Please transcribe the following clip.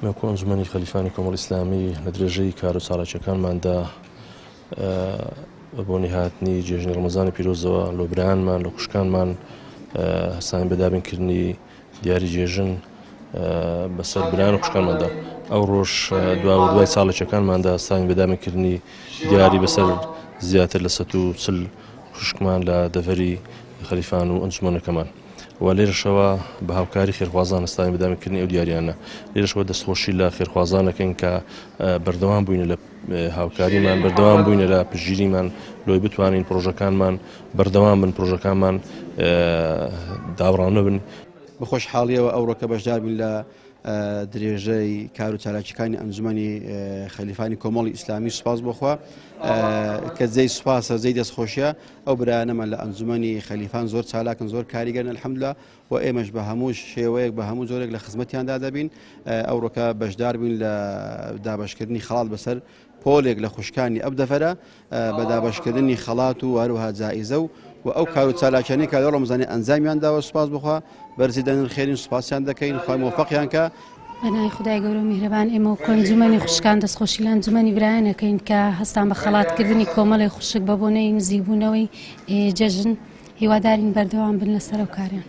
مەکو ئەنجومەنی خەلیفانی کۆمەڵ ئیسلامی لە درێژەی کار و چالاکیەکانماندا بۆ نهاتنی جێژنی ڕەمەزانی پیرۆزەوە لۆبرایانمان لە خوشکانمان هەستانی بەدابینکردنی دیاری جێژن بەسەر برایان و خوشکانماندا. ئەو ڕۆژ دوای چالاکیەکانماندا هەستانی بەدابینکردنی دیاری بەسەر زیاتر لە 140 خوشکمان لە دەڤەری خەلیفان و ئەنجومەنەکەمان. و لێرەشەوە بە هاوکاری خێرخوازان هەستانی بەدامکردنی ئەو دیاریانە. لێرەشەوە دەستخۆشی لە خێرخوازانەکەین کە بەردەوام بووینە لە هاوکاریمان، بەردەوام بووینە لە پشتگیریمان لۆی بتوانین پرۆژەکانمان بەردەوام بن، پرۆژەکانمان داوڕانە بن. بەخۆشحاڵیەوە ئەوڕۆکە بەشدار بووین لە درێژەی کار و چالاکیەکانی ئەنجومەنی خەلیفانی کۆمەڵی ئیسلامی. سوپاس بۆخوا کە جێی سوپاسە جێی دەستخۆشیە ئەو برایانەمان لە ئەنجومەنی خەلیفان زۆر چالاکن، زۆر کاریگەرن ئەلحەمدولیلا، و ئێمەش بە هەموو شێوەیەک بە هەموو جۆرێک لە خزمەتیاندا دەبین. ئەوڕۆکە بەشدار بووین لە دابەشکردنی خەڵات بەسەر پۆلێک لە خوشکانی ئەم دەفەرە بە دابەشکردنی خەڵات و هەروەها جائیزە و ئەو کار و چالاکیانەی کە لە ڕەمەزانی ئەنجامیان داوە. سوپاس بخوا بەرزی دەنن خێرین، سوپاسیان دەکەین، خوای مۆفەقیان کە. بەناوی خودای گەورە و میهرەبان ئێمە وەکو ئەنجومەنی خوشکان دەستخۆشی لە ئەنجومەنی برایانەکەین کە هەستان بە خەڵاتکردنی کۆمەڵی خوشک بە بۆنەی نزیکبوونەوەی جەژن. هیوادارین بەردەوام بن لەسەر ئەو کاریان.